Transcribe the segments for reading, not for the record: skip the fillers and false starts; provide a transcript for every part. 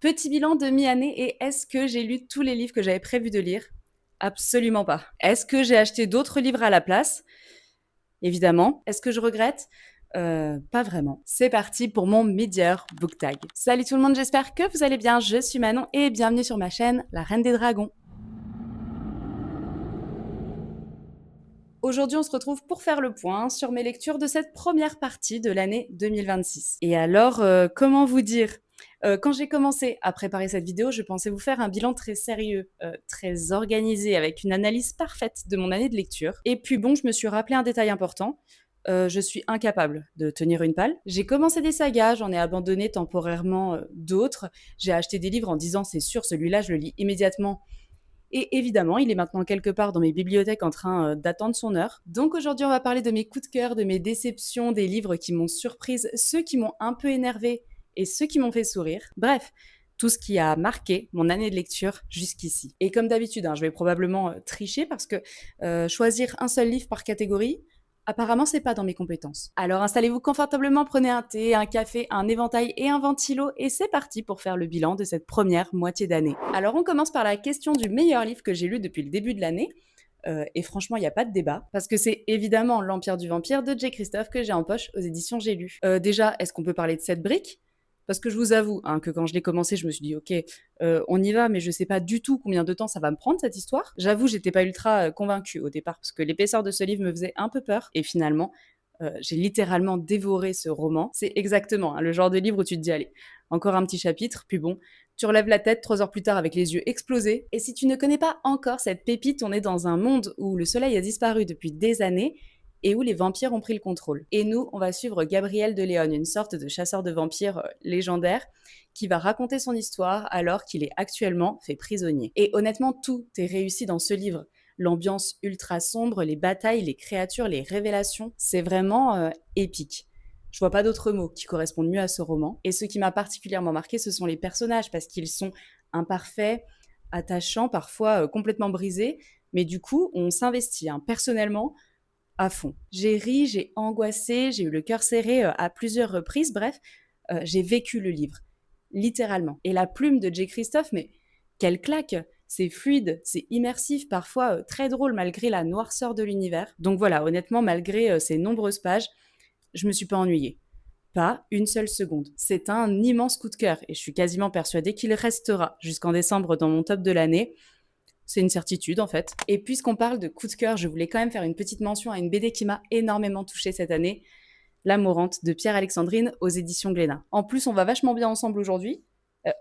Petit bilan de mi-année et est-ce que j'ai lu tous les livres que j'avais prévu de lire? Absolument pas. Est-ce que j'ai acheté d'autres livres à la place? Évidemment. Est-ce que je regrette? Pas vraiment. C'est parti pour mon mid-year book tag. Salut tout le monde, j'espère que vous allez bien. Je suis Manon et bienvenue sur ma chaîne La Reine des Dragons. Aujourd'hui, on se retrouve pour faire le point sur mes lectures de cette première partie de l'année 2026. Et alors, comment vous dire? Quand j'ai commencé à préparer cette vidéo, je pensais vous faire un bilan très sérieux, très organisé, avec une analyse parfaite de mon année de lecture. Et puis bon, je me suis rappelé un détail important. Je suis incapable de tenir une palle. J'ai commencé des sagas, j'en ai abandonné temporairement d'autres. J'ai acheté des livres en disant c'est sûr, celui-là, je le lis immédiatement. Et évidemment, il est maintenant quelque part dans mes bibliothèques en train d'attendre son heure. Donc aujourd'hui, on va parler de mes coups de cœur, de mes déceptions, des livres qui m'ont surprise, ceux qui m'ont un peu énervée et ceux qui m'ont fait sourire. Bref, tout ce qui a marqué mon année de lecture jusqu'ici. Et comme d'habitude, je vais probablement tricher parce que choisir un seul livre par catégorie, apparemment, c'est pas dans mes compétences. Alors installez-vous confortablement, prenez un thé, un café, un éventail et un ventilo et c'est parti pour faire le bilan de cette première moitié d'année. Alors on commence par la question du meilleur livre que j'ai lu depuis le début de l'année. Et franchement, il n'y a pas de débat, parce que c'est évidemment L'Empire du Vampire de J. Christophe que j'ai en poche aux éditions J'ai lu. Déjà, est-ce qu'on peut parler de cette brique? Parce que je vous avoue que quand je l'ai commencé, je me suis dit, ok, on y va, mais je sais pas du tout combien de temps ça va me prendre cette histoire. J'avoue, j'étais pas ultra convaincue au départ, parce que l'épaisseur de ce livre me faisait un peu peur. Et finalement, j'ai littéralement dévoré ce roman. C'est exactement le genre de livre où tu te dis, allez, encore un petit chapitre, puis bon, tu relèves la tête 3 heures plus tard avec les yeux explosés. Et si tu ne connais pas encore cette pépite, on est dans un monde où le soleil a disparu depuis des années et où les vampires ont pris le contrôle. Et nous, on va suivre Gabriel de Léon, une sorte de chasseur de vampires légendaire, qui va raconter son histoire alors qu'il est actuellement fait prisonnier. Et honnêtement, tout est réussi dans ce livre. L'ambiance ultra sombre, les batailles, les créatures, les révélations, c'est vraiment épique. Je vois pas d'autres mots qui correspondent mieux à ce roman. Et ce qui m'a particulièrement marqué, ce sont les personnages, parce qu'ils sont imparfaits, attachants, parfois complètement brisés. Mais du coup, on s'investit personnellement à fond. J'ai ri, j'ai angoissé, j'ai eu le cœur serré à plusieurs reprises. Bref, j'ai vécu le livre, littéralement. Et la plume de J. Christophe, mais quelle claque! C'est fluide, c'est immersif, parfois très drôle malgré la noirceur de l'univers. Donc voilà, honnêtement, malgré ces nombreuses pages, je me suis pas ennuyée. Pas une seule seconde. C'est un immense coup de cœur et je suis quasiment persuadée qu'il restera jusqu'en décembre dans mon top de l'année. C'est une certitude en fait. Et puisqu'on parle de coup de cœur, je voulais quand même faire une petite mention à une BD qui m'a énormément touchée cette année, La Mourante de Pierre-Alexandrine aux éditions Glénat. En plus, on va vachement bien ensemble aujourd'hui.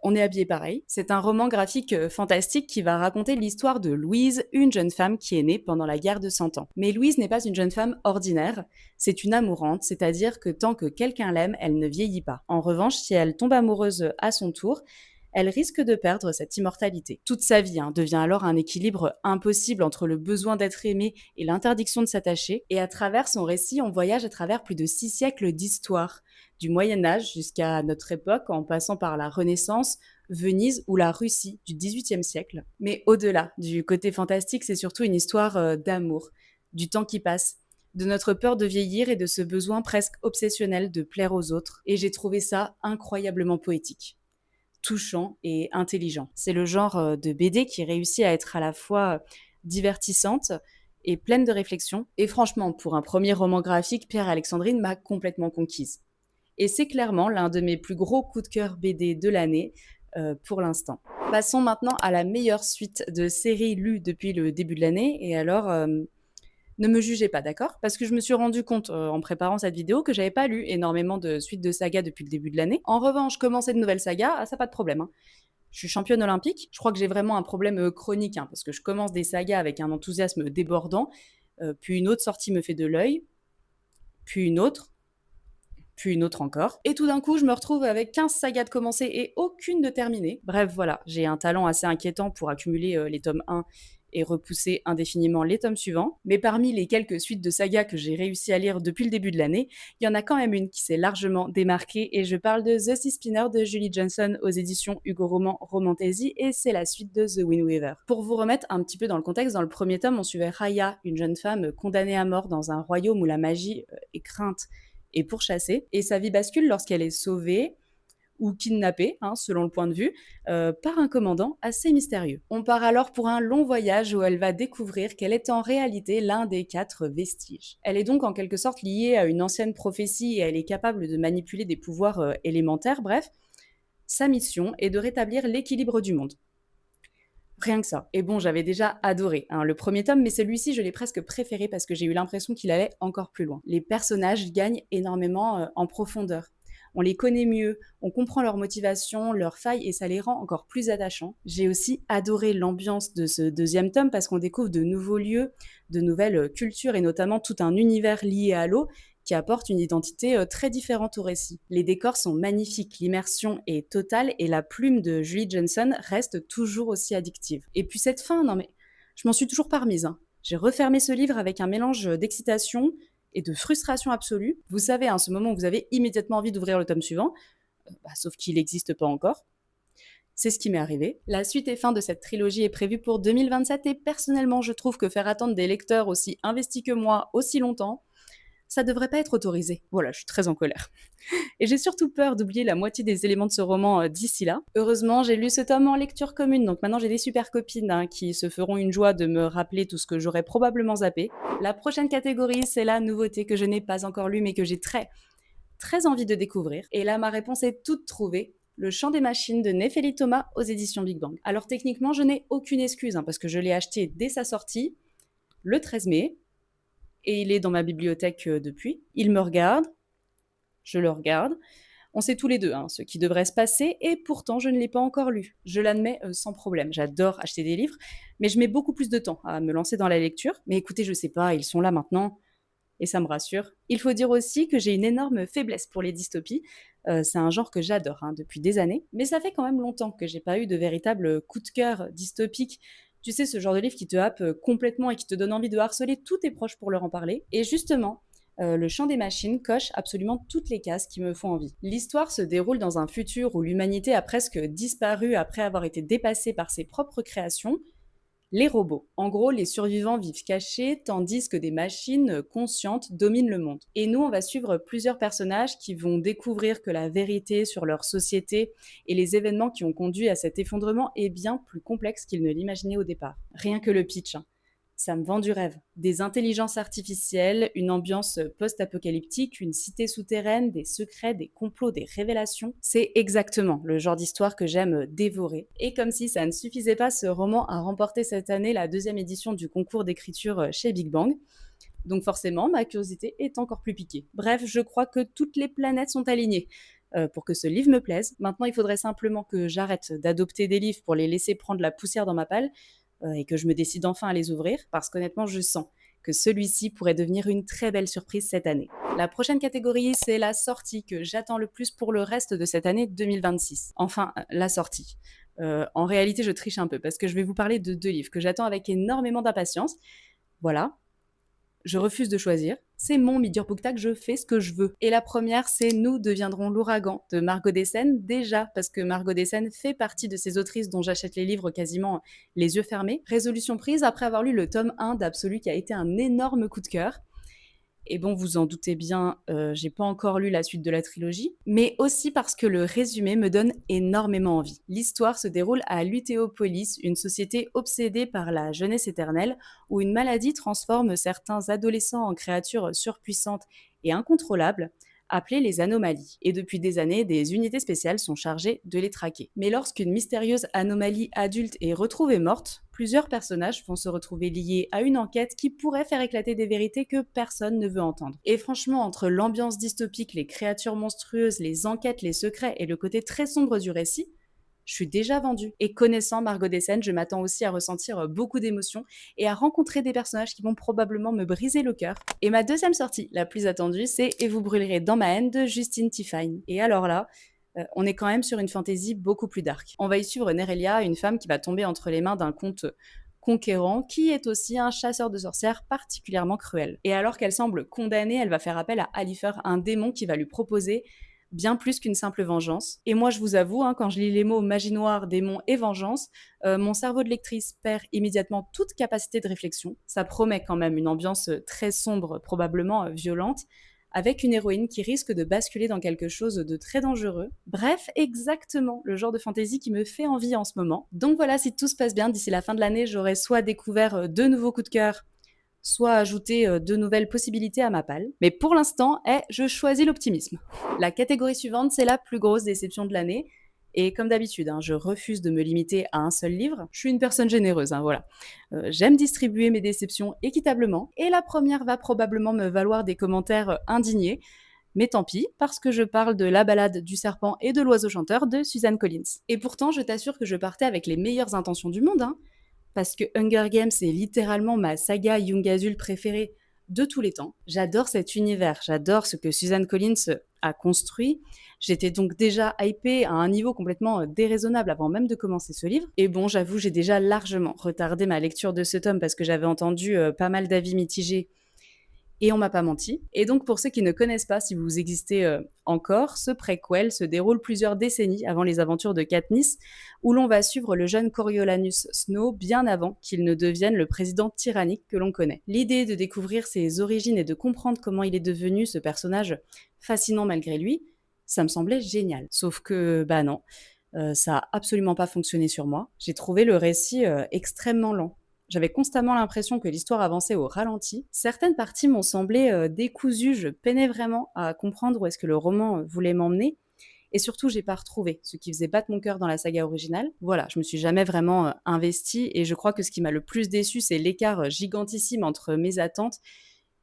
On est habillés pareil. C'est un roman graphique fantastique qui va raconter l'histoire de Louise, une jeune femme qui est née pendant la guerre de 100 ans. Mais Louise n'est pas une jeune femme ordinaire, c'est une amourante, c'est-à-dire que tant que quelqu'un l'aime, elle ne vieillit pas. En revanche, si elle tombe amoureuse à son tour, elle risque de perdre cette immortalité. Toute sa vie devient alors un équilibre impossible entre le besoin d'être aimé et l'interdiction de s'attacher. Et à travers son récit, on voyage à travers plus de 6 siècles d'histoire, du Moyen Âge jusqu'à notre époque, en passant par la Renaissance, Venise ou la Russie du XVIIIe siècle. Mais au-delà du côté fantastique, c'est surtout une histoire d'amour, du temps qui passe, de notre peur de vieillir et de ce besoin presque obsessionnel de plaire aux autres. Et j'ai trouvé ça incroyablement poétique, touchant et intelligent. C'est le genre de BD qui réussit à être à la fois divertissante et pleine de réflexion. Et franchement, pour un premier roman graphique, Pierre-Alexandrine m'a complètement conquise. Et c'est clairement l'un de mes plus gros coups de cœur BD de l'année pour l'instant. Passons maintenant à la meilleure suite de séries lues depuis le début de l'année. Et alors, ne me jugez pas, d'accord? Parce que je me suis rendu compte en préparant cette vidéo que j'avais pas lu énormément de suites de sagas depuis le début de l'année. En revanche, commencer de nouvelles sagas, ça pas de problème. Je suis championne olympique. Je crois que j'ai vraiment un problème chronique parce que je commence des sagas avec un enthousiasme débordant, puis une autre sortie me fait de l'œil, puis une autre encore. Et tout d'un coup, je me retrouve avec 15 sagas de commencer et aucune de terminée. Bref, voilà, j'ai un talent assez inquiétant pour accumuler les tomes 1 et repousser indéfiniment les tomes suivants. Mais parmi les quelques suites de sagas que j'ai réussi à lire depuis le début de l'année, il y en a quand même une qui s'est largement démarquée et je parle de The Sea Spinner de Julie Johnson aux éditions Hugo Roman Romantasy et c'est la suite de The Wind Weaver. Pour vous remettre un petit peu dans le contexte, dans le premier tome, on suivait Raya, une jeune femme condamnée à mort dans un royaume où la magie est crainte et pourchassée, et sa vie bascule lorsqu'elle est sauvée ou kidnappée, hein, selon le point de vue, par un commandant assez mystérieux. On part alors pour un long voyage où elle va découvrir qu'elle est en réalité l'un des 4 vestiges. Elle est donc en quelque sorte liée à une ancienne prophétie et elle est capable de manipuler des pouvoirs élémentaires, bref. Sa mission est de rétablir l'équilibre du monde. Rien que ça. Et bon, j'avais déjà adoré, hein, le premier tome, mais celui-ci, je l'ai presque préféré parce que j'ai eu l'impression qu'il allait encore plus loin. Les personnages gagnent énormément en profondeur. On les connaît mieux, on comprend leurs motivations, leurs failles, et ça les rend encore plus attachants. J'ai aussi adoré l'ambiance de ce deuxième tome parce qu'on découvre de nouveaux lieux, de nouvelles cultures et notamment tout un univers lié à l'eau qui apporte une identité très différente au récit. Les décors sont magnifiques, l'immersion est totale et la plume de Julie Johnson reste toujours aussi addictive. Et puis cette fin, non mais, je m'en suis toujours pas remise, hein. J'ai refermé ce livre avec un mélange d'excitation et de frustration absolue. Vous savez, hein, ce moment où vous avez immédiatement envie d'ouvrir le tome suivant, sauf qu'il n'existe pas encore. C'est ce qui m'est arrivé. La suite et fin de cette trilogie est prévue pour 2027 et personnellement, je trouve que faire attendre des lecteurs aussi investis que moi aussi longtemps, ça devrait pas être autorisé. Voilà, je suis très en colère. Et j'ai surtout peur d'oublier la moitié des éléments de ce roman d'ici là. Heureusement, j'ai lu ce tome en lecture commune, donc maintenant j'ai des super copines, hein, qui se feront une joie de me rappeler tout ce que j'aurais probablement zappé. La prochaine catégorie, c'est la nouveauté que je n'ai pas encore lue, mais que j'ai très envie de découvrir. Et là, ma réponse est toute trouvée. Le Chant des machines de Néphélie Thomas aux éditions Big Bang. Alors techniquement, je n'ai aucune excuse, hein, parce que je l'ai acheté dès sa sortie, le 13 mai, et il est dans ma bibliothèque depuis. Il me regarde, je le regarde. On sait tous les deux, hein, ce qui devrait se passer, et pourtant je ne l'ai pas encore lu. Je l'admets sans problème. J'adore acheter des livres, mais je mets beaucoup plus de temps à me lancer dans la lecture. Mais écoutez, je sais pas, ils sont là maintenant, et ça me rassure. Il faut dire aussi que j'ai une énorme faiblesse pour les dystopies. C'est un genre que j'adore, hein, depuis des années, mais ça fait quand même longtemps que j'ai pas eu de véritable coup de cœur dystopique. Tu sais, ce genre de livre qui te happe complètement et qui te donne envie de harceler tous tes proches pour leur en parler. Et justement, le Chant des machines coche absolument toutes les cases qui me font envie. L'histoire se déroule dans un futur où l'humanité a presque disparu après avoir été dépassée par ses propres créations, les robots. En gros, les survivants vivent cachés, tandis que des machines conscientes dominent le monde. Et nous, on va suivre plusieurs personnages qui vont découvrir que la vérité sur leur société et les événements qui ont conduit à cet effondrement est bien plus complexe qu'ils ne l'imaginaient au départ. Rien que le pitch, hein. Ça me vend du rêve. Des intelligences artificielles, une ambiance post-apocalyptique, une cité souterraine, des secrets, des complots, des révélations. C'est exactement le genre d'histoire que j'aime dévorer. Et comme si ça ne suffisait pas, ce roman a remporté cette année la 2e édition du concours d'écriture chez Big Bang. Donc forcément, ma curiosité est encore plus piquée. Bref, je crois que toutes les planètes sont alignées pour que ce livre me plaise. Maintenant, il faudrait simplement que j'arrête d'adopter des livres pour les laisser prendre la poussière dans ma palle et que je me décide enfin à les ouvrir, parce qu'honnêtement, je sens que celui-ci pourrait devenir une très belle surprise cette année. La prochaine catégorie, c'est la sortie que j'attends le plus pour le reste de cette année 2026. Enfin, la sortie. En réalité, je triche un peu, parce que je vais vous parler de 2 livres que j'attends avec énormément d'impatience. Voilà, je refuse de choisir. C'est mon Meet Your Book Tag, je fais ce que je veux. Et la première, c'est Nous deviendrons l'ouragan de Margot Dessen, déjà parce que Margot Dessen fait partie de ces autrices dont j'achète les livres quasiment les yeux fermés. Résolution prise après avoir lu le tome 1 d'Absolu qui a été un énorme coup de cœur. Et bon, vous en doutez bien, j'ai pas encore lu la suite de la trilogie, mais aussi parce que le résumé me donne énormément envie. L'histoire se déroule à Lutéopolis, une société obsédée par la jeunesse éternelle, où une maladie transforme certains adolescents en créatures surpuissantes et incontrôlables, appelées les anomalies. Et depuis des années, des unités spéciales sont chargées de les traquer. Mais lorsqu'une mystérieuse anomalie adulte est retrouvée morte, plusieurs personnages vont se retrouver liés à une enquête qui pourrait faire éclater des vérités que personne ne veut entendre. Et franchement, entre l'ambiance dystopique, les créatures monstrueuses, les enquêtes, les secrets et le côté très sombre du récit, je suis déjà vendue. Et connaissant Margot Dessen, je m'attends aussi à ressentir beaucoup d'émotions et à rencontrer des personnages qui vont probablement me briser le cœur. Et ma deuxième sortie, la plus attendue, c'est Et vous brûlerez dans ma haine de Justine Tiffany. Et alors là, on est quand même sur une fantaisie beaucoup plus dark. On va y suivre Nerelia, une femme qui va tomber entre les mains d'un comte conquérant qui est aussi un chasseur de sorcières particulièrement cruel. Et alors qu'elle semble condamnée, elle va faire appel à Alifer, un démon qui va lui proposer bien plus qu'une simple vengeance. Et moi, je vous avoue, hein, quand je lis les mots magie noire, démon et vengeance, mon cerveau de lectrice perd immédiatement toute capacité de réflexion. Ça promet quand même une ambiance très sombre, probablement violente, avec une héroïne qui risque de basculer dans quelque chose de très dangereux. Bref, exactement le genre de fantasy qui me fait envie en ce moment. Donc voilà, si tout se passe bien, d'ici la fin de l'année, j'aurai soit découvert de nouveaux coups de cœur, soit ajouté de nouvelles possibilités à ma palle. Mais pour l'instant, je choisis l'optimisme. La catégorie suivante, c'est la plus grosse déception de l'année. Et comme d'habitude, je refuse de me limiter à un seul livre. Je suis une personne généreuse, voilà. J'aime distribuer mes déceptions équitablement. Et la première va probablement me valoir des commentaires indignés. Mais tant pis, parce que je parle de La balade du serpent et de l'oiseau chanteur de Suzanne Collins. Et pourtant, je t'assure que je partais avec les meilleures intentions du monde, parce que Hunger Games est littéralement ma saga young adult préférée de tous les temps. J'adore cet univers, j'adore ce que Suzanne Collins a construit. J'étais donc déjà hypée à un niveau complètement déraisonnable avant même de commencer ce livre. Et bon, j'avoue, j'ai déjà largement retardé ma lecture de ce tome parce que j'avais entendu pas mal d'avis mitigés et on m'a pas menti. Et donc, pour ceux qui ne connaissent pas, si vous existez encore, ce préquel se déroule plusieurs décennies avant les aventures de Katniss, où l'on va suivre le jeune Coriolanus Snow bien avant qu'il ne devienne le président tyrannique que l'on connaît. L'idée de découvrir ses origines et de comprendre comment il est devenu ce personnage fascinant malgré lui, ça me semblait génial. Sauf que, bah non, ça a absolument pas fonctionné sur moi. J'ai trouvé le récit extrêmement lent. J'avais constamment l'impression que l'histoire avançait au ralenti. Certaines parties m'ont semblé décousues, je peinais vraiment à comprendre où est-ce que le roman voulait m'emmener. Et surtout, j'ai pas retrouvé ce qui faisait battre mon cœur dans la saga originale. Voilà, je me suis jamais vraiment investie et je crois que ce qui m'a le plus déçu, c'est l'écart gigantissime entre mes attentes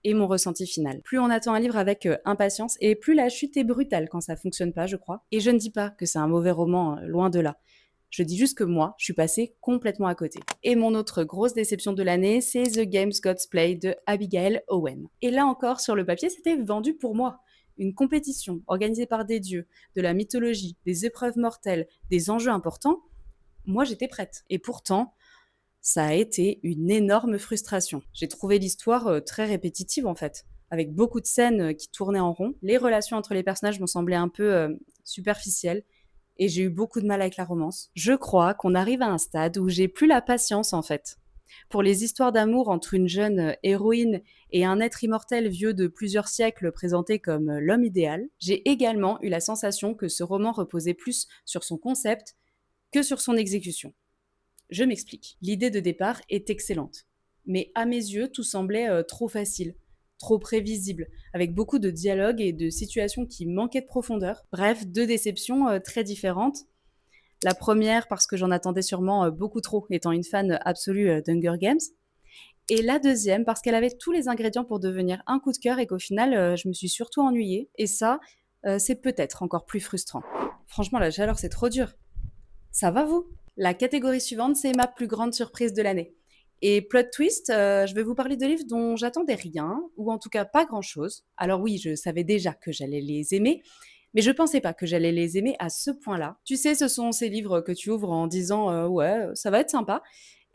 et mon ressenti final. Plus on attend un livre avec impatience et plus la chute est brutale quand ça fonctionne pas, je crois. Et je ne dis pas que c'est un mauvais roman, loin de là. Je dis juste que moi, je suis passée complètement à côté. Et mon autre grosse déception de l'année, c'est The Games God's Play de Abigail Owen. Et là encore, sur le papier, c'était vendu pour moi. Une compétition organisée par des dieux, de la mythologie, des épreuves mortelles, des enjeux importants. Moi, j'étais prête. Et pourtant, ça a été une énorme frustration. J'ai trouvé l'histoire très répétitive en fait, avec beaucoup de scènes qui tournaient en rond. Les relations entre les personnages m'ont semblé un peu superficielles et j'ai eu beaucoup de mal avec la romance. Je crois qu'on arrive à un stade où j'ai plus la patience en fait. Pour les histoires d'amour entre une jeune héroïne et un être immortel vieux de plusieurs siècles présenté comme l'homme idéal, j'ai également eu la sensation que ce roman reposait plus sur son concept que sur son exécution. Je m'explique. L'idée de départ est excellente. Mais à mes yeux, tout semblait trop facile, trop prévisible, avec beaucoup de dialogues et de situations qui manquaient de profondeur. Bref, deux déceptions très différentes. La première parce que j'en attendais sûrement beaucoup trop, étant une fan absolue d'Hunger Games. Et la deuxième parce qu'elle avait tous les ingrédients pour devenir un coup de cœur et qu'au final, je me suis surtout ennuyée. Et ça, c'est peut-être encore plus frustrant. Franchement, la chaleur, c'est trop dur. Ça va vous? La catégorie suivante, c'est ma plus grande surprise de l'année. Et plot twist, je vais vous parler de livres dont j'attendais rien, ou en tout cas pas grand-chose. Alors oui, je savais déjà que j'allais les aimer, mais je pensais pas que j'allais les aimer à ce point-là. Tu sais, ce sont ces livres que tu ouvres en disant ouais, ça va être sympa.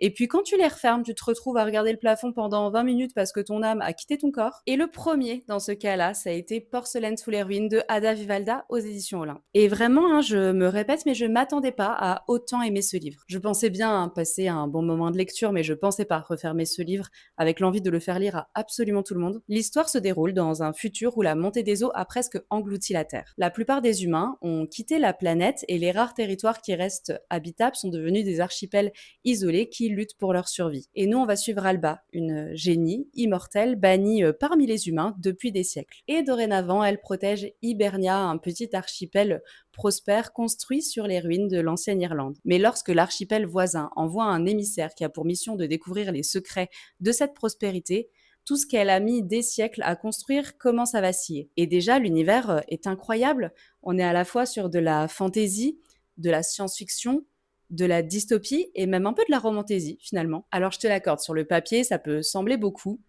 Et puis quand tu les refermes, tu te retrouves à regarder le plafond pendant 20 minutes parce que ton âme a quitté ton corps. Et le premier dans ce cas-là, ça a été Porcelaine sous les ruines de Ada Vivalda aux éditions Olympe. Et vraiment, je me répète, mais je m'attendais pas à autant aimer ce livre. Je pensais bien passer un bon moment de lecture, mais je pensais pas refermer ce livre avec l'envie de le faire lire à absolument tout le monde. L'histoire se déroule dans un futur où la montée des eaux a presque englouti la Terre. La plupart des humains ont quitté la planète et les rares territoires qui restent habitables sont devenus des archipels isolés qui luttent pour leur survie. Et nous, on va suivre Alba, une génie immortelle bannie parmi les humains depuis des siècles. Et dorénavant, elle protège Hibernia, un petit archipel prospère construit sur les ruines de l'ancienne Irlande. Mais lorsque l'archipel voisin envoie un émissaire qui a pour mission de découvrir les secrets de cette prospérité, tout ce qu'elle a mis des siècles à construire commence à vaciller. Et déjà, l'univers est incroyable. On est à la fois sur de la fantaisie, de la science-fiction, de la dystopie et même un peu de la romantaisie finalement. Alors je te l'accorde, sur le papier, ça peut sembler beaucoup,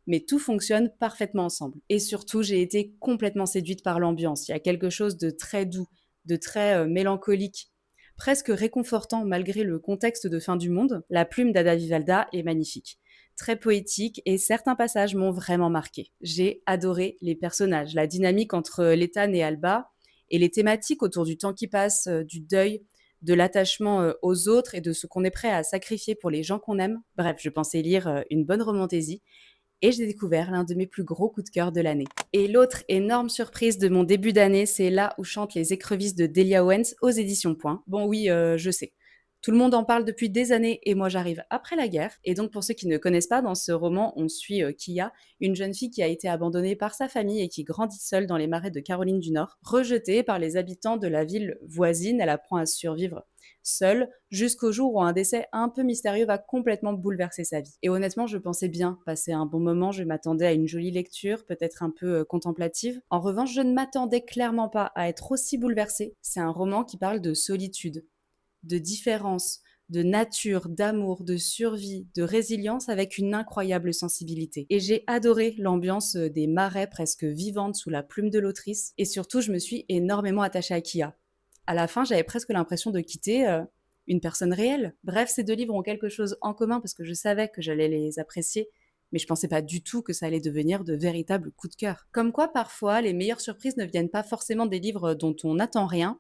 mais tout fonctionne parfaitement ensemble. Et surtout, j'ai été complètement séduite par l'ambiance. Il y a quelque chose de très doux, de très mélancolique, presque réconfortant malgré le contexte de fin du monde. La plume d'Ada Vivalda est magnifique, très poétique et certains passages m'ont vraiment marqué. J'ai adoré les personnages, la dynamique entre Lethan et Alba et les thématiques autour du temps qui passe, du deuil, de l'attachement aux autres et de ce qu'on est prêt à sacrifier pour les gens qu'on aime. Bref, je pensais lire une bonne romantaisie et j'ai découvert l'un de mes plus gros coups de cœur de l'année. Et l'autre énorme surprise de mon début d'année, c'est Là où chantent les écrevisses de Delia Owens aux éditions Point. Bon oui, je sais. Tout le monde en parle depuis des années et moi j'arrive après la guerre. Et donc pour ceux qui ne connaissent pas, dans ce roman, on suit Kia, une jeune fille qui a été abandonnée par sa famille et qui grandit seule dans les marais de Caroline du Nord. Rejetée par les habitants de la ville voisine, elle apprend à survivre seule jusqu'au jour où un décès un peu mystérieux va complètement bouleverser sa vie. Et honnêtement, je pensais bien passer un bon moment, je m'attendais à une jolie lecture, peut-être un peu contemplative. En revanche, je ne m'attendais clairement pas à être aussi bouleversée. C'est un roman qui parle de solitude, de différence, de nature, d'amour, de survie, de résilience avec une incroyable sensibilité. Et j'ai adoré l'ambiance des marais presque vivantes sous la plume de l'autrice. Et surtout, je me suis énormément attachée à Kia. À la fin, j'avais presque l'impression de quitter une personne réelle. Bref, ces deux livres ont quelque chose en commun parce que je savais que j'allais les apprécier, mais je pensais pas du tout que ça allait devenir de véritables coups de cœur. Comme quoi, parfois, les meilleures surprises ne viennent pas forcément des livres dont on n'attend rien,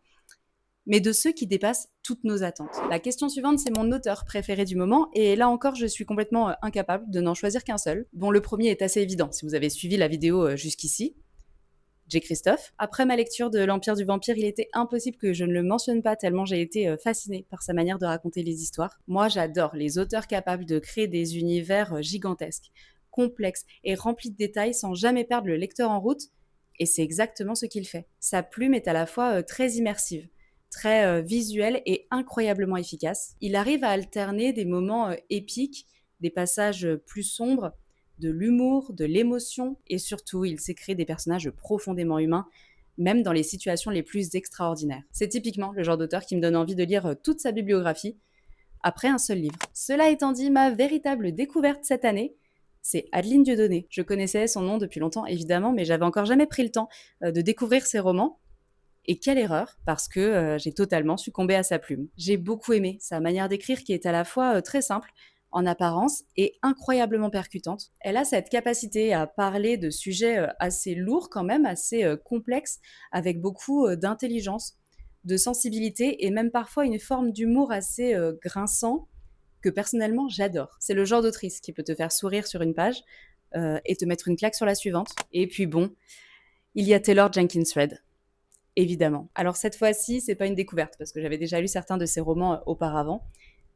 mais de ceux qui dépassent toutes nos attentes. La question suivante, c'est mon auteur préféré du moment, et là encore, je suis complètement incapable de n'en choisir qu'un seul. Bon, le premier est assez évident, si vous avez suivi la vidéo jusqu'ici. J. Christophe. Après ma lecture de L'Empire du Vampire, il était impossible que je ne le mentionne pas tellement j'ai été fascinée par sa manière de raconter les histoires. Moi, j'adore les auteurs capables de créer des univers gigantesques, complexes et remplis de détails sans jamais perdre le lecteur en route, et c'est exactement ce qu'il fait. Sa plume est à la fois très immersive, très visuelle et incroyablement efficace. Il arrive à alterner des moments épiques, des passages plus sombres, de l'humour, de l'émotion, et surtout, il sait créer des personnages profondément humains, même dans les situations les plus extraordinaires. C'est typiquement le genre d'auteur qui me donne envie de lire toute sa bibliographie après un seul livre. Cela étant dit, ma véritable découverte cette année, c'est Adeline Dieudonné. Je connaissais son nom depuis longtemps, évidemment, mais j'avais encore jamais pris le temps de découvrir ses romans. Et quelle erreur, parce que j'ai totalement succombé à sa plume. J'ai beaucoup aimé sa manière d'écrire qui est à la fois très simple, en apparence, et incroyablement percutante. Elle a cette capacité à parler de sujets assez lourds quand même, assez complexes, avec beaucoup d'intelligence, de sensibilité, et même parfois une forme d'humour assez grinçant, que personnellement j'adore. C'est le genre d'autrice qui peut te faire sourire sur une page et te mettre une claque sur la suivante. Et puis bon, il y a Taylor Jenkins Reid. Évidemment. Alors cette fois-ci, c'est pas une découverte parce que j'avais déjà lu certains de ses romans auparavant,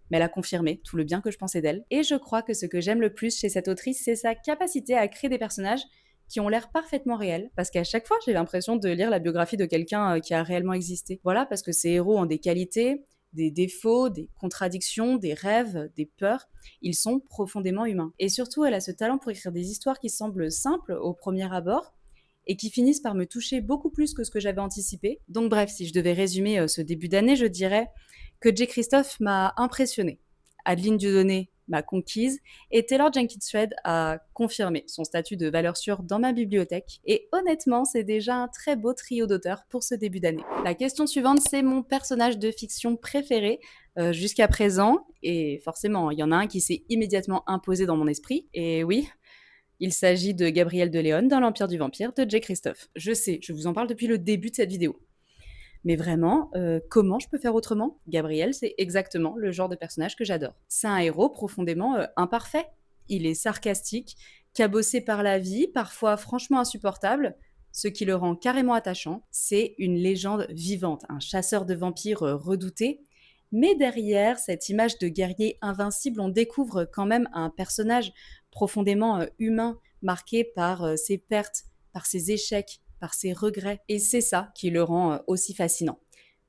mais elle a confirmé tout le bien que je pensais d'elle. Et je crois que ce que j'aime le plus chez cette autrice, c'est sa capacité à créer des personnages qui ont l'air parfaitement réels, parce qu'à chaque fois, j'ai l'impression de lire la biographie de quelqu'un qui a réellement existé. Voilà, parce que ces héros ont des qualités, des défauts, des contradictions, des rêves, des peurs. Ils sont profondément humains. Et surtout, elle a ce talent pour écrire des histoires qui semblent simples au premier abord, et qui finissent par me toucher beaucoup plus que ce que j'avais anticipé. Donc bref, si je devais résumer ce début d'année, je dirais que J. Christophe m'a impressionnée, Adeline Dieudonné m'a conquise, et Taylor Jenkins Reid a confirmé son statut de valeur sûre dans ma bibliothèque. Et honnêtement, c'est déjà un très beau trio d'auteurs pour ce début d'année. La question suivante, c'est mon personnage de fiction préféré jusqu'à présent, et forcément, il y en a un qui s'est immédiatement imposé dans mon esprit, et oui, il s'agit de Gabriel de Leon dans L'Empire du Vampire de J. Christophe. Je sais, je vous en parle depuis le début de cette vidéo. Mais vraiment, comment je peux faire autrement? Gabriel, c'est exactement le genre de personnage que j'adore. C'est un héros profondément imparfait. Il est sarcastique, cabossé par la vie, parfois franchement insupportable, ce qui le rend carrément attachant. C'est une légende vivante, un chasseur de vampires redouté. Mais derrière cette image de guerrier invincible, on découvre quand même un personnage profondément humain, marqué par ses pertes, par ses échecs, par ses regrets. Et c'est ça qui le rend aussi fascinant,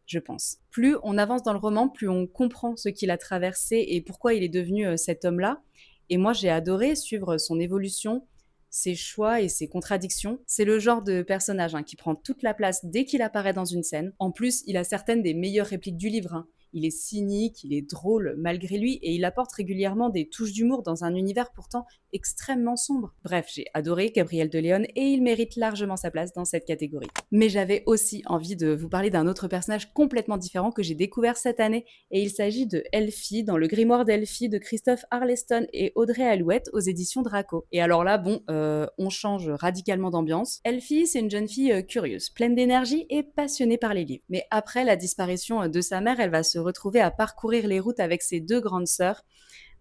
je pense. Plus on avance dans le roman, plus on comprend ce qu'il a traversé et pourquoi il est devenu cet homme-là. Et moi, j'ai adoré suivre son évolution, ses choix et ses contradictions. C'est le genre de personnage qui prend toute la place dès qu'il apparaît dans une scène. En plus, il a certaines des meilleures répliques du livre. Il est cynique, il est drôle malgré lui, et il apporte régulièrement des touches d'humour dans un univers pourtant extrêmement sombre. Bref, j'ai adoré Gabriel de Leon et il mérite largement sa place dans cette catégorie. Mais j'avais aussi envie de vous parler d'un autre personnage complètement différent que j'ai découvert cette année, et il s'agit de Elfie dans le grimoire d'Elfie de Christophe Arleston et Audrey Alouette aux éditions Draco. Et alors là, bon, on change radicalement d'ambiance. Elfie, c'est une jeune fille curieuse, pleine d'énergie et passionnée par les livres. Mais après la disparition de sa mère, elle va se retrouver à parcourir les routes avec ses deux grandes sœurs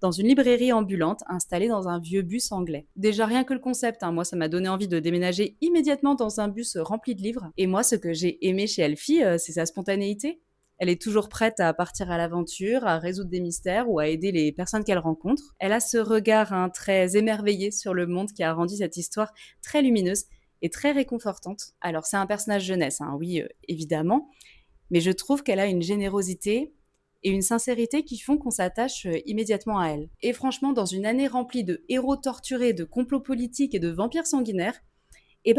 dans une librairie ambulante installée dans un vieux bus anglais. Déjà rien que le concept, moi ça m'a donné envie de déménager immédiatement dans un bus rempli de livres. Et moi ce que j'ai aimé chez Elfie, c'est sa spontanéité. Elle est toujours prête à partir à l'aventure, à résoudre des mystères ou à aider les personnes qu'elle rencontre. Elle a ce regard très émerveillé sur le monde qui a rendu cette histoire très lumineuse et très réconfortante. Alors c'est un personnage jeunesse, oui, évidemment, mais je trouve qu'elle a une générosité et une sincérité qui font qu'on s'attache immédiatement à elle. Et franchement, dans une année remplie de héros torturés, de complots politiques et de vampires sanguinaires,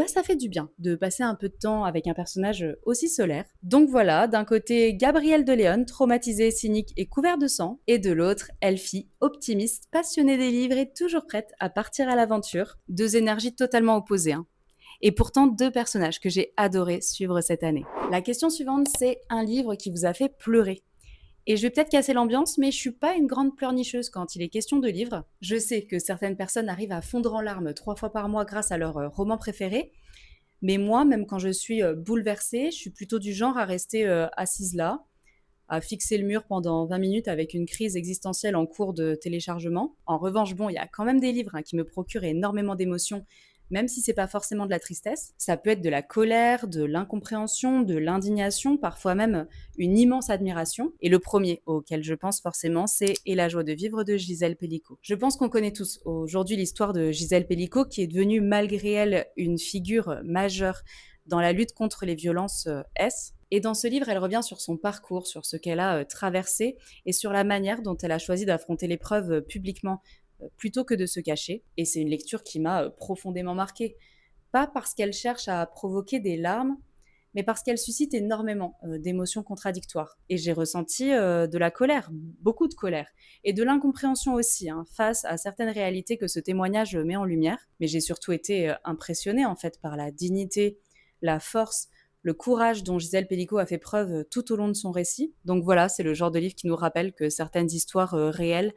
ça fait du bien de passer un peu de temps avec un personnage aussi solaire. Donc voilà, d'un côté, Gabrielle de Léon, traumatisée, cynique et couvert de sang, et de l'autre, Elfie, optimiste, passionnée des livres et toujours prête à partir à l'aventure. Deux énergies totalement opposées, Et pourtant, deux personnages que j'ai adoré suivre cette année. La question suivante, c'est un livre qui vous a fait pleurer. Et je vais peut-être casser l'ambiance, mais je suis pas une grande pleurnicheuse quand il est question de livres. Je sais que certaines personnes arrivent à fondre en larmes 3 fois par mois grâce à leur roman préféré. Mais moi, même quand je suis bouleversée, je suis plutôt du genre à rester assise là, à fixer le mur pendant 20 minutes avec une crise existentielle en cours de téléchargement. En revanche, bon, il y a quand même des livres qui me procurent énormément d'émotions, même si c'est pas forcément de la tristesse. Ça peut être de la colère, de l'incompréhension, de l'indignation, parfois même une immense admiration. Et le premier auquel je pense forcément, c'est Et la joie de vivre de Gisèle Pellicot. Je pense qu'on connaît tous aujourd'hui l'histoire de Gisèle Pellicot, qui est devenue malgré elle une figure majeure dans la lutte contre les violences S. Et dans ce livre, elle revient sur son parcours, sur ce qu'elle a traversé et sur la manière dont elle a choisi d'affronter l'épreuve publiquement plutôt que de se cacher. Et c'est une lecture qui m'a profondément marquée. Pas parce qu'elle cherche à provoquer des larmes, mais parce qu'elle suscite énormément d'émotions contradictoires. Et j'ai ressenti de la colère, beaucoup de colère, et de l'incompréhension aussi, face à certaines réalités que ce témoignage met en lumière. Mais j'ai surtout été impressionnée en fait par la dignité, la force, le courage dont Gisèle Pellicot a fait preuve tout au long de son récit. Donc voilà, c'est le genre de livre qui nous rappelle que certaines histoires réelles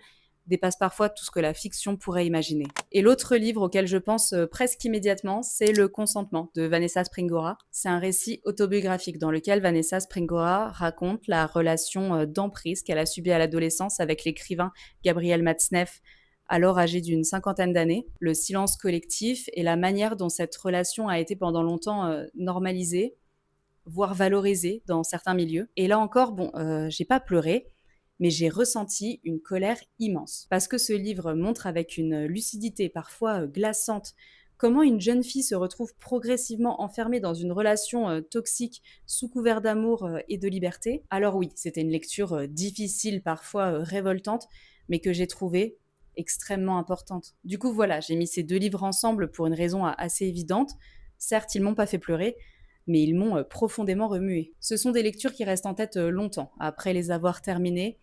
dépassent parfois tout ce que la fiction pourrait imaginer. Et l'autre livre auquel je pense presque immédiatement, c'est Le Consentement de Vanessa Springora. C'est un récit autobiographique dans lequel Vanessa Springora raconte la relation d'emprise qu'elle a subie à l'adolescence avec l'écrivain Gabriel Matzneff, alors âgé d'une 50aine d'années. Le silence collectif et la manière dont cette relation a été pendant longtemps normalisée, voire valorisée dans certains milieux. Et là encore, j'ai pas pleuré, mais j'ai ressenti une colère immense. Parce que ce livre montre avec une lucidité parfois glaçante comment une jeune fille se retrouve progressivement enfermée dans une relation toxique sous couvert d'amour et de liberté. Alors oui, c'était une lecture difficile, parfois révoltante, mais que j'ai trouvée extrêmement importante. Du coup, voilà, j'ai mis ces deux livres ensemble pour une raison assez évidente. Certes, ils m'ont pas fait pleurer, mais ils m'ont profondément remué. Ce sont des lectures qui restent en tête longtemps, après les avoir terminées,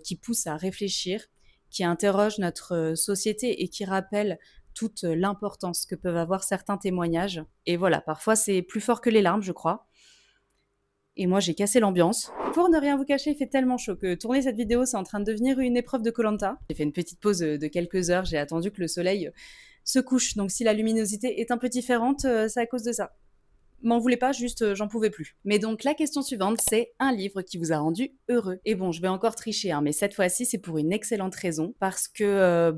qui poussent à réfléchir, qui interrogent notre société et qui rappellent toute l'importance que peuvent avoir certains témoignages. Et voilà, parfois c'est plus fort que les larmes, je crois. Et moi, j'ai cassé l'ambiance. Pour ne rien vous cacher, il fait tellement chaud que tourner cette vidéo, c'est en train de devenir une épreuve de koh. J'ai fait une petite pause de quelques heures, j'ai attendu que le soleil se couche. Donc si la luminosité est un peu différente, c'est à cause de ça. M'en voulez pas, juste j'en pouvais plus. Mais donc la question suivante, c'est un livre qui vous a rendu heureux. Et bon, je vais encore tricher, mais cette fois-ci c'est pour une excellente raison, parce que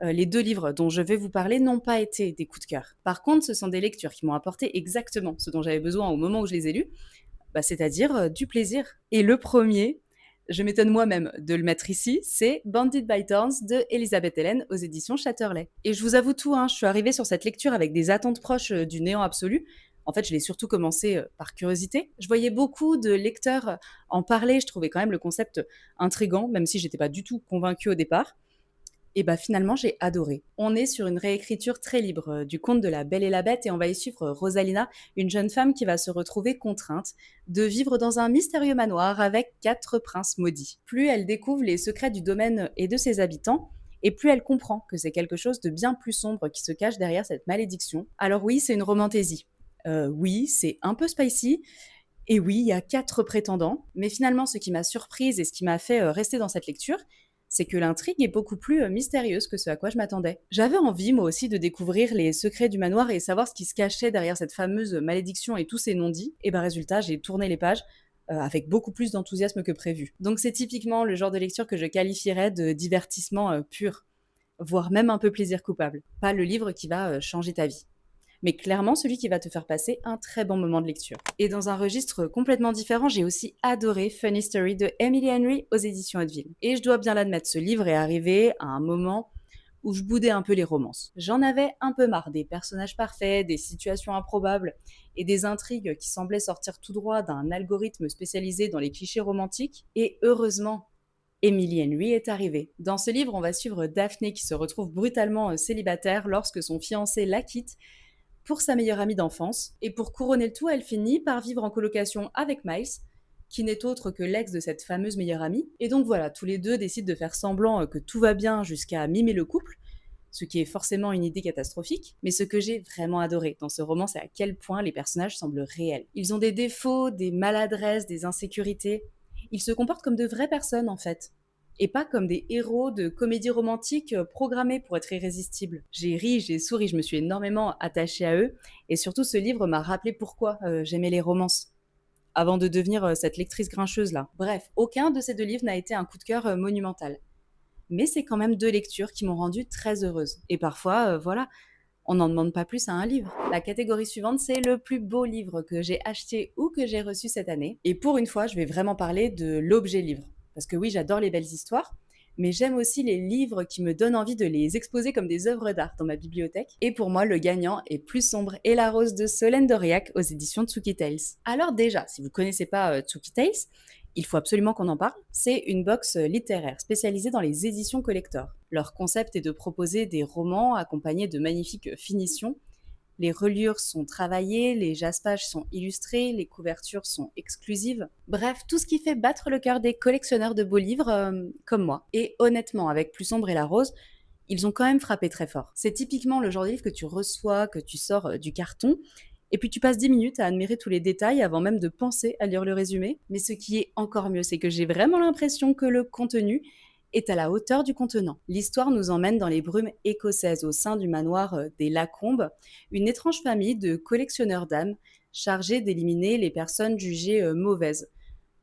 les deux livres dont je vais vous parler n'ont pas été des coups de cœur. Par contre, ce sont des lectures qui m'ont apporté exactement ce dont j'avais besoin au moment où je les ai lus, c'est-à-dire du plaisir. Et le premier, je m'étonne moi-même de le mettre ici, c'est Bandit by Turns de Elisabeth Hélène aux éditions Chatterley. Et je vous avoue tout, je suis arrivée sur cette lecture avec des attentes proches du néant absolu. En fait, je l'ai surtout commencé par curiosité. Je voyais beaucoup de lecteurs en parler, je trouvais quand même le concept intriguant, même si j'étais pas du tout convaincue au départ. Et finalement, j'ai adoré. On est sur une réécriture très libre du conte de La Belle et la Bête et on va y suivre Rosalina, une jeune femme qui va se retrouver contrainte de vivre dans un mystérieux manoir avec 4 princes maudits. Plus elle découvre les secrets du domaine et de ses habitants, et plus elle comprend que c'est quelque chose de bien plus sombre qui se cache derrière cette malédiction. Alors oui, c'est une romantaisie. Oui, c'est un peu spicy, et oui, il y a 4 prétendants, mais finalement, ce qui m'a surprise et ce qui m'a fait rester dans cette lecture, c'est que l'intrigue est beaucoup plus mystérieuse que ce à quoi je m'attendais. J'avais envie, moi aussi, de découvrir les secrets du manoir et savoir ce qui se cachait derrière cette fameuse malédiction et tous ces non-dits. Et résultat, j'ai tourné les pages. avec beaucoup plus d'enthousiasme que prévu. Donc c'est typiquement le genre de lecture que je qualifierais de divertissement pur, voire même un peu plaisir coupable. Pas le livre qui va changer ta vie, mais clairement celui qui va te faire passer un très bon moment de lecture. Et dans un registre complètement différent, j'ai aussi adoré Funny Story de Emily Henry aux éditions Hauteville. Et je dois bien l'admettre, ce livre est arrivé à un moment où je boudais un peu les romances. J'en avais un peu marre des personnages parfaits, des situations improbables et des intrigues qui semblaient sortir tout droit d'un algorithme spécialisé dans les clichés romantiques. Et heureusement, Emily Henry est arrivée. Dans ce livre, on va suivre Daphné qui se retrouve brutalement célibataire lorsque son fiancé la quitte pour sa meilleure amie d'enfance. Et pour couronner le tout, elle finit par vivre en colocation avec Miles, qui n'est autre que l'ex de cette fameuse meilleure amie. Et donc voilà, tous les deux décident de faire semblant que tout va bien jusqu'à mimer le couple, ce qui est forcément une idée catastrophique. Mais ce que j'ai vraiment adoré dans ce roman, c'est à quel point les personnages semblent réels. Ils ont des défauts, des maladresses, des insécurités. Ils se comportent comme de vraies personnes en fait. Et pas comme des héros de comédie romantique programmés pour être irrésistibles. J'ai ri, j'ai souri, je me suis énormément attachée à eux. Et surtout, ce livre m'a rappelé pourquoi j'aimais les romances avant de devenir cette lectrice grincheuse là. Bref, aucun de ces deux livres n'a été un coup de cœur monumental. Mais c'est quand même deux lectures qui m'ont rendue très heureuse. Et parfois, voilà, on n'en demande pas plus à un livre. La catégorie suivante, c'est le plus beau livre que j'ai acheté ou que j'ai reçu cette année. Et pour une fois, je vais vraiment parler de l'objet livre. Parce que oui, j'adore les belles histoires, mais j'aime aussi les livres qui me donnent envie de les exposer comme des œuvres d'art dans ma bibliothèque. Et pour moi, le gagnant est Plus sombre et la rose de Solène d'Aurillac aux éditions Tsuki Tales. Alors déjà, si vous ne connaissez pas Tsuki Tales, il faut absolument qu'on en parle. C'est une box littéraire spécialisée dans les éditions collector. Leur concept est de proposer des romans accompagnés de magnifiques finitions. Les reliures sont travaillées, les jaspages sont illustrés, les couvertures sont exclusives. Bref, tout ce qui fait battre le cœur des collectionneurs de beaux livres comme moi. Et honnêtement, avec Plus sombre et la rose, ils ont quand même frappé très fort. C'est typiquement le genre de livre que tu reçois, que tu sors du carton, et puis tu passes 10 minutes à admirer tous les détails avant même de penser à lire le résumé. Mais ce qui est encore mieux, c'est que j'ai vraiment l'impression que le contenu est à la hauteur du contenant. L'histoire nous emmène dans les brumes écossaises au sein du manoir des Lacombes, une étrange famille de collectionneurs d'âmes chargés d'éliminer les personnes jugées mauvaises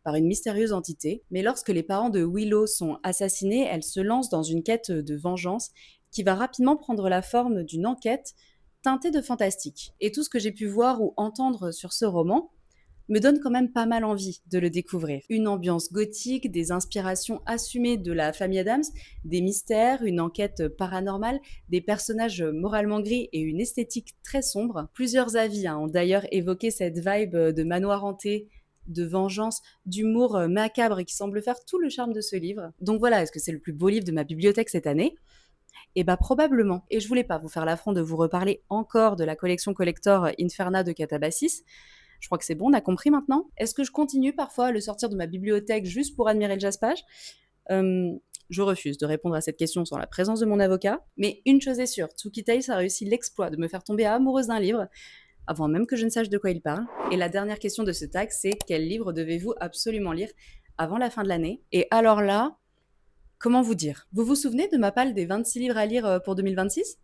par une mystérieuse entité. Mais lorsque les parents de Willow sont assassinés, elle se lance dans une quête de vengeance qui va rapidement prendre la forme d'une enquête teintée de fantastique. Et tout ce que j'ai pu voir ou entendre sur ce roman me donne quand même pas mal envie de le découvrir. Une ambiance gothique, des inspirations assumées de la famille Adams, des mystères, une enquête paranormale, des personnages moralement gris et une esthétique très sombre. Plusieurs avis ont d'ailleurs évoqué cette vibe de manoir hanté, de vengeance, d'humour macabre et qui semble faire tout le charme de ce livre. Donc voilà, est-ce que c'est le plus beau livre de ma bibliothèque cette année ? Eh bah probablement. Et je voulais pas vous faire l'affront de vous reparler encore de la collection collector Inferna de Catabassis. Je crois que c'est bon, on a compris maintenant. Est-ce que je continue parfois à le sortir de ma bibliothèque juste pour admirer le jaspage ? Je refuse de répondre à cette question sans la présence de mon avocat. Mais une chose est sûre, Tsuki Tales a réussi l'exploit de me faire tomber amoureuse d'un livre, avant même que je ne sache de quoi il parle. Et la dernière question de ce tag, c'est quel livre devez-vous absolument lire avant la fin de l'année ? Et alors là, comment vous dire ? Vous vous souvenez de ma palle des 26 livres à lire pour 2026 ?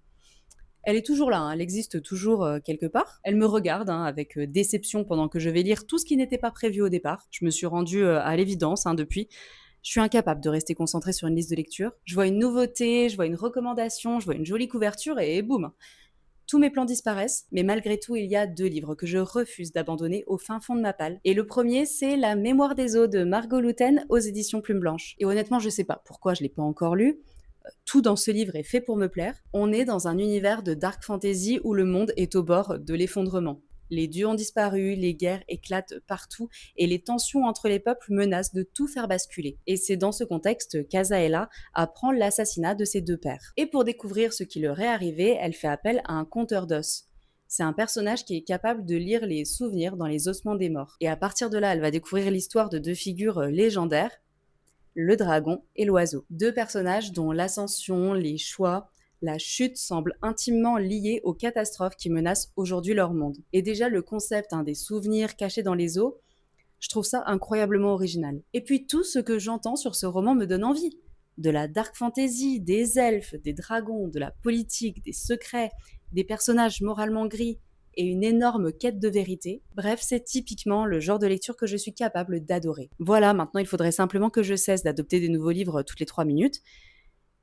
Elle est toujours là, elle existe toujours quelque part. Elle me regarde avec déception pendant que je vais lire tout ce qui n'était pas prévu au départ. Je me suis rendue à l'évidence depuis. Je suis incapable de rester concentrée sur une liste de lecture. Je vois une nouveauté, je vois une recommandation, je vois une jolie couverture et boum. Tous mes plans disparaissent, mais malgré tout, il y a 2 livres que je refuse d'abandonner au fin fond de ma palle. Et le premier, c'est La Mémoire des eaux de Margot Louten aux éditions Plume Blanche. Et honnêtement, je sais pas pourquoi je l'ai pas encore lu. Tout dans ce livre est fait pour me plaire. On est dans un univers de dark fantasy où le monde est au bord de l'effondrement. Les dieux ont disparu, les guerres éclatent partout et les tensions entre les peuples menacent de tout faire basculer. Et c'est dans ce contexte qu'Azaela apprend l'assassinat de ses 2 pères. Et pour découvrir ce qui leur est arrivé, elle fait appel à un conteur d'os. C'est un personnage qui est capable de lire les souvenirs dans les ossements des morts. Et à partir de là, elle va découvrir l'histoire de 2 figures légendaires, le dragon et l'oiseau. 2 personnages dont l'ascension, les choix, la chute semblent intimement liés aux catastrophes qui menacent aujourd'hui leur monde. Et déjà, le concept des souvenirs cachés dans les eaux, je trouve ça incroyablement original. Et puis tout ce que j'entends sur ce roman me donne envie. De la dark fantasy, des elfes, des dragons, de la politique, des secrets, des personnages moralement gris et une énorme quête de vérité. Bref, c'est typiquement le genre de lecture que je suis capable d'adorer. Voilà, maintenant il faudrait simplement que je cesse d'adopter des nouveaux livres toutes les 3 minutes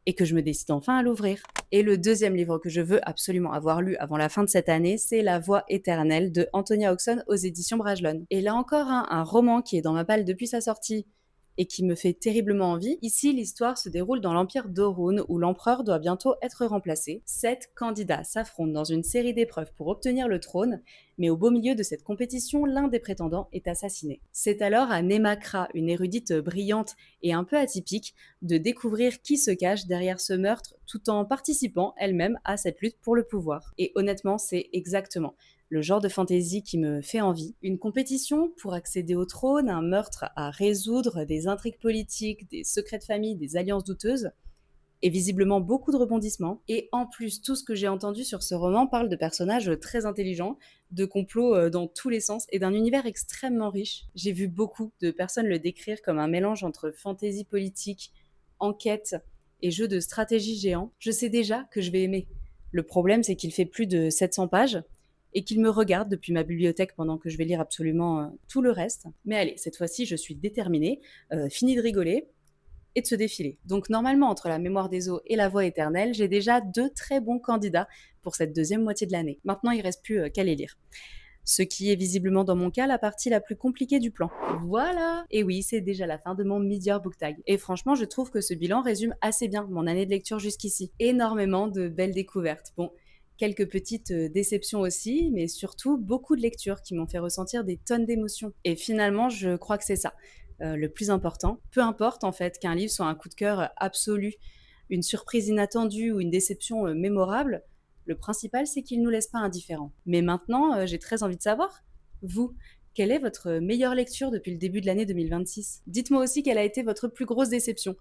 et que je me décide enfin à l'ouvrir. Et le deuxième livre que je veux absolument avoir lu avant la fin de cette année, c'est La Voix éternelle de Antonia Oxon aux éditions Brajlon. Et là encore, un roman qui est dans ma palle depuis sa sortie et qui me fait terriblement envie. Ici, l'histoire se déroule dans l'Empire d'Orun, où l'empereur doit bientôt être remplacé. 7 candidats s'affrontent dans une série d'épreuves pour obtenir le trône, mais au beau milieu de cette compétition, l'un des prétendants est assassiné. C'est alors à Nemakra, une érudite brillante et un peu atypique, de découvrir qui se cache derrière ce meurtre tout en participant elle-même à cette lutte pour le pouvoir. Et honnêtement, c'est exactement le genre de fantasy qui me fait envie. Une compétition pour accéder au trône, un meurtre à résoudre, des intrigues politiques, des secrets de famille, des alliances douteuses, et visiblement beaucoup de rebondissements. Et en plus, tout ce que j'ai entendu sur ce roman parle de personnages très intelligents, de complots dans tous les sens et d'un univers extrêmement riche. J'ai vu beaucoup de personnes le décrire comme un mélange entre fantasy politique, enquête et jeu de stratégie géant. Je sais déjà que je vais aimer. Le problème, c'est qu'il fait plus de 700 pages et qu'il me regarde depuis ma bibliothèque pendant que je vais lire absolument tout le reste. Mais allez, cette fois-ci, je suis déterminée. Fini de rigoler et de se défiler. Donc normalement, entre La Mémoire des eaux et La Voix éternelle, j'ai déjà 2 très bons candidats pour cette deuxième moitié de l'année. Maintenant, il ne reste plus qu'à les lire. Ce qui est visiblement dans mon cas la partie la plus compliquée du plan. Voilà. Et oui, c'est déjà la fin de mon mid-year book tag. Et franchement, je trouve que ce bilan résume assez bien mon année de lecture jusqu'ici. Énormément de belles découvertes. Bon, quelques petites déceptions aussi, mais surtout beaucoup de lectures qui m'ont fait ressentir des tonnes d'émotions. Et finalement, je crois que c'est ça le plus important. Peu importe en fait qu'un livre soit un coup de cœur absolu, une surprise inattendue ou une déception mémorable, le principal c'est qu'il ne nous laisse pas indifférents. Mais maintenant, j'ai très envie de savoir, vous, quelle est votre meilleure lecture depuis le début de l'année 2026? Dites-moi aussi quelle a été votre plus grosse déception.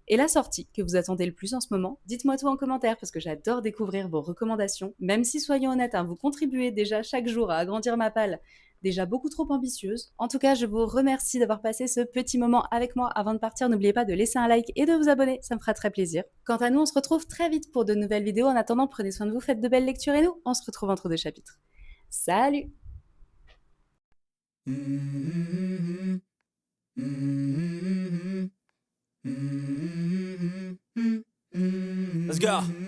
Et la sortie que vous attendez le plus en ce moment, dites-moi tout en commentaire parce que j'adore découvrir vos recommandations. Même si, soyons honnêtes, hein, vous contribuez déjà chaque jour à agrandir ma palle, déjà beaucoup trop ambitieuse. En tout cas, je vous remercie d'avoir passé ce petit moment avec moi. Avant de partir, n'oubliez pas de laisser un like et de vous abonner, ça me fera très plaisir. Quant à nous, on se retrouve très vite pour de nouvelles vidéos. En attendant, prenez soin de vous, faites de belles lectures et nous, on se retrouve entre deux chapitres. Salut! Let's go.